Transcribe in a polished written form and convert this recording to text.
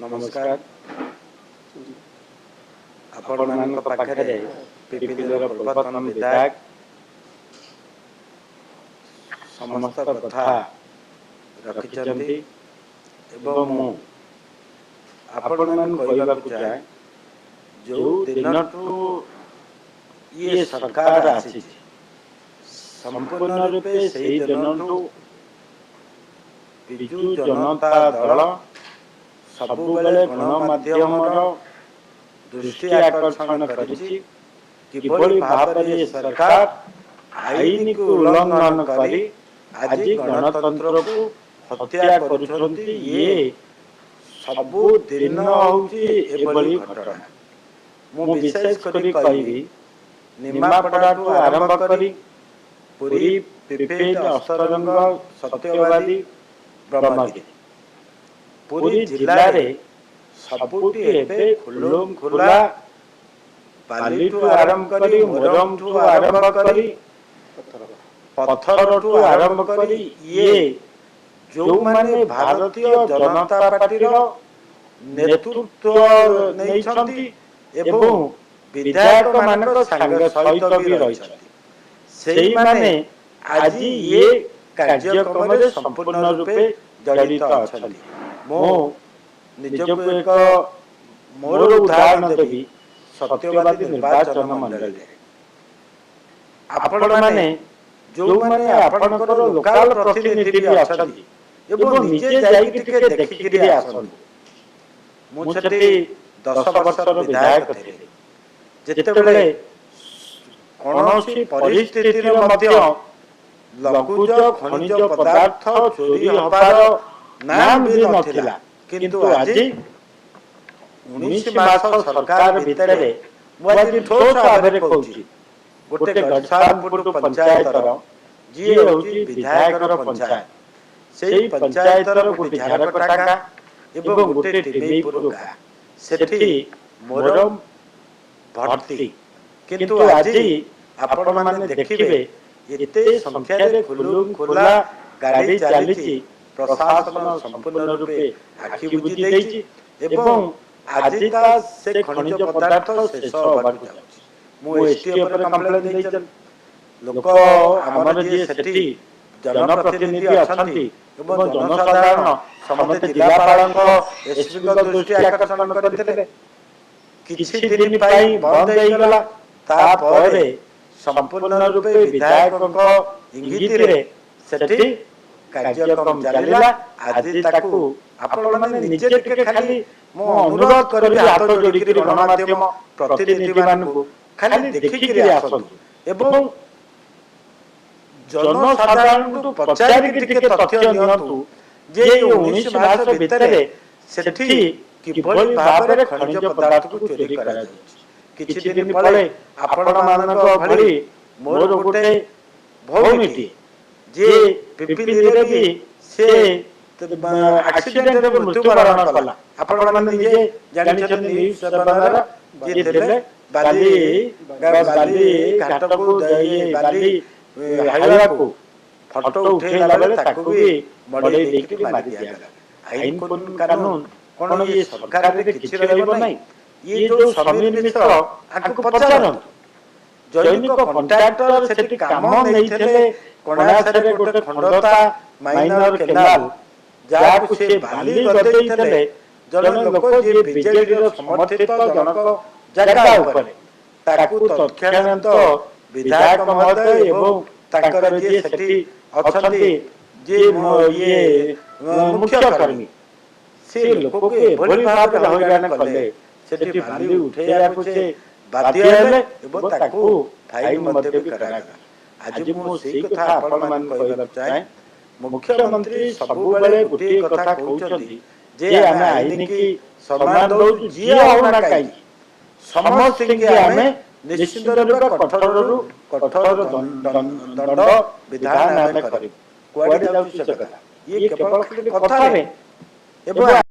नमस्कार आपण मानक पाखरे पिपिलीर पूर्वतन विधायक समस्त कथा रखिचंती एवं मु आपण मान कहबाकू चाहे जो दिनठू ये सरकार आसी संपूर्ण रूपे सही दिनठू बिजु जनता दल सबुबले गणमाध्यम दृष्टि आकर्षण करिछि किभली भाबरे सरकार आईन को उल्लंघन करी आज गणतंत्र को हत्या करुछंती। ये सबु दिन होउछि एभली घटना। मु विशेष करी कहबी निमापड़ाठू आरंभ करी पुरी पिपेट अस्तरंग सत्यवादी ब्रह्मगिरी पुरी जिल्ला रे सबुटी एबे खुलम खुला बालीठू आरंभ करी मोरमठू आरंभ करी पत्थरठू आरंभ करी ये जो माने भारतीय जनता पार्टी नेतृत्व नैछंती एवं विधायक मानक संग सहित भी रहिछंती सेही माने आज ये कार्यक्रम रे संपूर्ण रूपे जड़ित अछंती। मो निजको एक मोर उदाहरण देवी सत्यवादी निर्वाचन मंडल आपण माने जो माने आपनकर लोकल प्रतिनिधि भी अछंती एवं निजे जाई टिके देखि करी आसंतु। मु छथि 10 वर्षर विधायक थे जेतेबेले कोनोसी परिस्थिति रे मध्य लघुज खनिज पदार्थ चोरी हबार नाम भी नथिला किंतु आज 19 मास सरकार भितरे मुझे ठोस भाव कहूँ गोटे गड़सारपुर पंचायत जी हूँ विधायक पंचायत से पंचायत गोटे झारकटाका एवं गोटे टिमेपुर गाँ से मोर भर्ती किंतु आज आपण माने देखिबे एते संख्या रे खुलुम खुला गाड़ी चली प्रशासन संपूर्ण रूपे आखि बुझी देछि एवं आजिका से खनिज पदार्थ शेष होबाक जाउछि। मु एसटीएफ रे कंप्लेन देइछन लोक हमर जे सेठी जनप्रतिनिधि अछंती एवं जनसाधारण समस्त जिलापालक एसपी को दृष्टि आकर्षण करथिले किछि दिन पई बंद हेई गला ता परे संपूर्ण रूपे विधायक इंगित रे सेठी कार्यक्रम चलिला। आज ताकू आपण माने निजे टिके खाली मो अनुरोध करबी हाथ जोड़ी करी गणमाध्यम प्रतिनिधि मानकू खाली देखि करी आसंतु एवं जनसाधारण को पचारि टिके तथ्य नियंतु जे 19 मास भितरे सेठी किभली भाबरे खनिज पदार्थ को चोरी करा जाउछि। किछि दिन पळे आपण मानक भली मोर गोटे भौमिटी जे पिपिली रे भी से एक्सीडेंट रे मृत्युवरण कला आपण माने निजे जानि छथि न्यूज सेवार जे देले बाली घाट को ये बाली हाईवा को फोटो उठेला बेले ताकू भी बडे देखि मारि दिया गला। आईन कानून कोन ये सरकार रे किछि रहइबो नै ये जो समीर मिश्र आकु पचारन जैनिक कॉन्ट्रैक्टर सेठी काम नैथिले कोणासरे गोटे खंडता माइनर केनाल जाकु से बाली गदैथिले जने लोक जे बीजेडी रो समर्थित जनक जगह ऊपर ताकू तत्क्षणांत विधायक महोदय एवं ताकर जे सेठी अछंती जे ये मुख्य कर्मी से लोक के भली भाव रे होइरान कले सेठी बाली उठेया से बाध्य हेले एवं ताकू फाइन मध्य भी करागा। आज मु सेही कथा आपण मान कहबा चाहे मुख्यमंत्री सबु बेले गुटी कथा कहउछंती जे आमे आईन की सम्मान दउ जी होना काई समस्त के आमे निश्चित रूपे कठोर दंड विधान आमे करिब। कोआडे जाउछि से कथा ये केवल कथा रे एवं